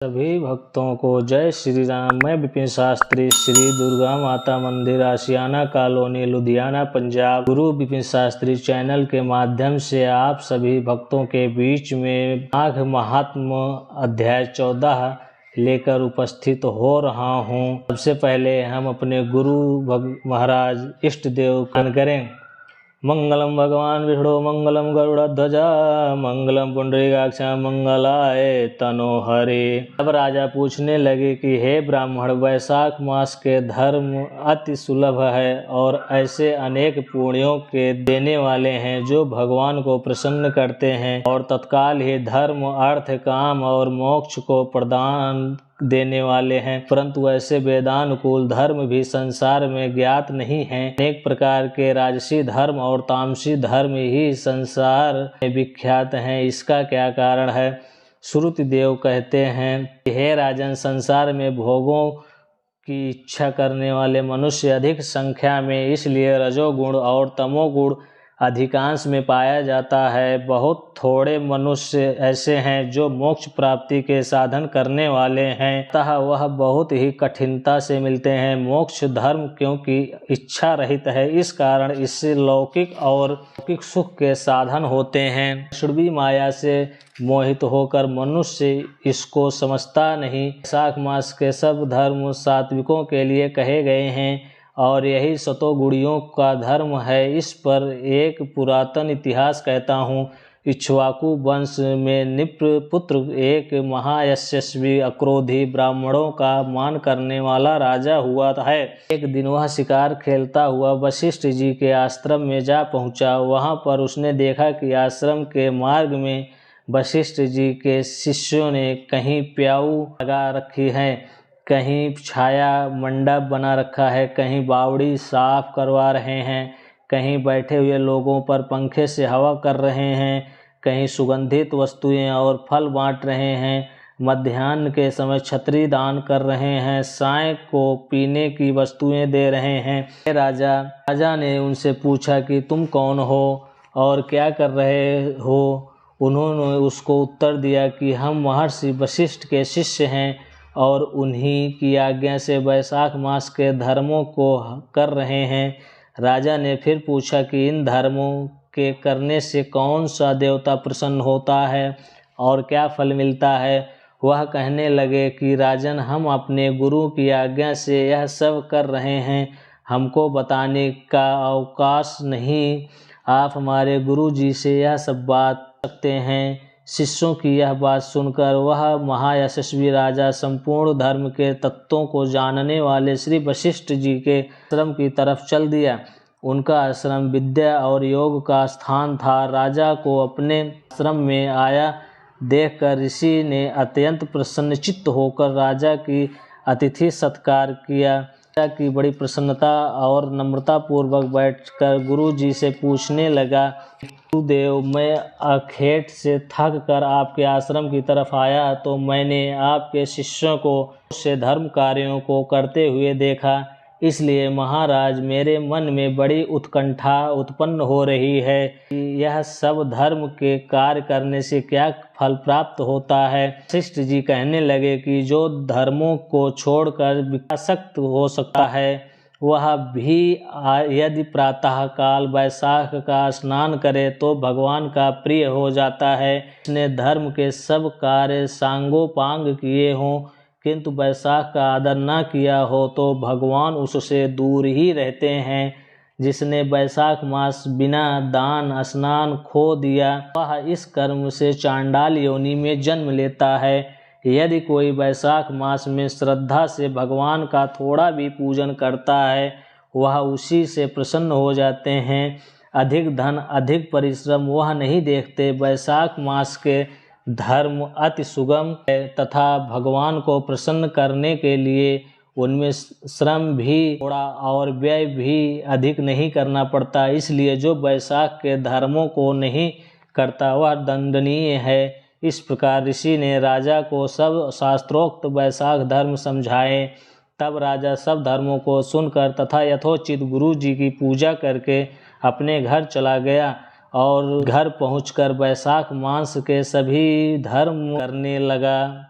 सभी भक्तों को जय श्री राम। मैं विपिन शास्त्री, श्री दुर्गा माता मंदिर, आशियाना कॉलोनी, लुधियाना, पंजाब। गुरु विपिन शास्त्री चैनल के माध्यम से आप सभी भक्तों के बीच में माघ महात्म अध्याय 14 लेकर उपस्थित हो रहा हूँ। सबसे पहले हम अपने गुरु महाराज इष्ट देव कन करें। मंगलम भगवान विष्णु मंगलम गरुड़ध्वजा मंगलम पुंडरीकाक्ष मंगलाय तनोहरे। अब राजा पूछने लगे कि हे ब्राह्मण, वैशाख मास के धर्म अति सुलभ है और ऐसे अनेक पुण्यों के देने वाले हैं जो भगवान को प्रसन्न करते हैं और तत्काल ही धर्म, अर्थ, काम और मोक्ष को प्रदान देने वाले हैं। परंतु ऐसे वेदानुकूल धर्म भी संसार में ज्ञात नहीं हैं। अनेक प्रकार के राजसी धर्म और तामसी धर्म ही संसार में विख्यात हैं। इसका क्या कारण है? श्रुति देव कहते हैं कि हे राजन, संसार में भोगों की इच्छा करने वाले मनुष्य अधिक संख्या में इसलिए रजोगुण और तमोगुण अधिकांश में पाया जाता है। बहुत थोड़े मनुष्य ऐसे हैं जो मोक्ष प्राप्ति के साधन करने वाले हैं, अतः वह बहुत ही कठिनता से मिलते हैं। मोक्ष धर्म क्योंकि इच्छा रहित है, इस कारण इससे लौकिक और लौकिक सुख के साधन होते हैं। क्षुद्री माया से मोहित होकर मनुष्य इसको समझता नहीं। वैशाख मास के सब धर्म सात्विकों के लिए कहे गए हैं और यही सतोगुणियों का धर्म है। इस पर एक पुरातन इतिहास कहता हूँ। इक्ष्वाकु वंश में निप्र पुत्र एक महायशस्वी अक्रोधी ब्राह्मणों का मान करने वाला राजा हुआ है। एक दिन वह शिकार खेलता हुआ वशिष्ठ जी के आश्रम में जा पहुँचा। वहाँ पर उसने देखा कि आश्रम के मार्ग में वशिष्ठ जी के शिष्यों ने कहीं प्याऊ लगा रखी है, कहीं छाया मंडप बना रखा है, कहीं बावड़ी साफ करवा रहे हैं, कहीं बैठे हुए लोगों पर पंखे से हवा कर रहे हैं, कहीं सुगंधित वस्तुएं और फल बांट रहे हैं, मध्याह्न के समय छतरी दान कर रहे हैं, साय को पीने की वस्तुएं दे रहे हैं। राजा ने उनसे पूछा कि तुम कौन हो और क्या कर रहे हो? उन्होंने उसको उत्तर दिया कि हम महर्षि वशिष्ठ के शिष्य हैं और उन्हीं की आज्ञा से वैशाख मास के धर्मों को कर रहे हैं। राजा ने फिर पूछा कि इन धर्मों के करने से कौन सा देवता प्रसन्न होता है और क्या फल मिलता है? वह कहने लगे कि राजन, हम अपने गुरु की आज्ञा से यह सब कर रहे हैं, हमको बताने का अवकाश नहीं। आप हमारे गुरु जी से यह सब बात सकते हैं। शिष्यों की यह बात सुनकर वह महायशस्वी राजा संपूर्ण धर्म के तत्वों को जानने वाले श्री वशिष्ठ जी के आश्रम की तरफ चल दिया। उनका आश्रम विद्या और योग का स्थान था। राजा को अपने आश्रम में आया देखकर ऋषि ने अत्यंत प्रसन्नचित्त होकर राजा की अतिथि सत्कार किया। की बड़ी प्रसन्नता और नम्रता पूर्वक बैठकर गुरु जी से पूछने लगा, गुरुदेव, मैं अखेट से थक कर आपके आश्रम की तरफ आया तो मैंने आपके शिष्यों को से धर्म कार्यों को करते हुए देखा। इसलिए महाराज, मेरे मन में बड़ी उत्कंठा उत्पन्न हो रही है कि यह सब धर्म के कार्य करने से क्या फल प्राप्त होता है। वशिष्ठ जी कहने लगे कि जो धर्मों को छोड़कर विकासक्त हो सकता है, वह भी यदि प्रातः काल वैशाख का स्नान करे तो भगवान का प्रिय हो जाता है। इसने धर्म के सब कार्य सांगोपांग किए हों किंतु वैशाख का आदर न किया हो तो भगवान उससे दूर ही रहते हैं। जिसने वैशाख मास बिना दान स्नान खो दिया, वह इस कर्म से चांडाल योनि में जन्म लेता है। यदि कोई वैशाख मास में श्रद्धा से भगवान का थोड़ा भी पूजन करता है, वह उसी से प्रसन्न हो जाते हैं। अधिक धन, अधिक परिश्रम वह नहीं देखते। वैशाख मास के धर्म अति सुगम है तथा भगवान को प्रसन्न करने के लिए उनमें श्रम भी थोड़ा और व्यय भी अधिक नहीं करना पड़ता। इसलिए जो वैशाख के धर्मों को नहीं करता वह दंडनीय है। इस प्रकार ऋषि ने राजा को सब शास्त्रोक्त वैशाख धर्म समझाए। तब राजा सब धर्मों को सुनकर तथा यथोचित गुरु जी की पूजा करके अपने घर चला गया और घर पहुंचकर वैशाख मास के सभी धर्म करने लगा।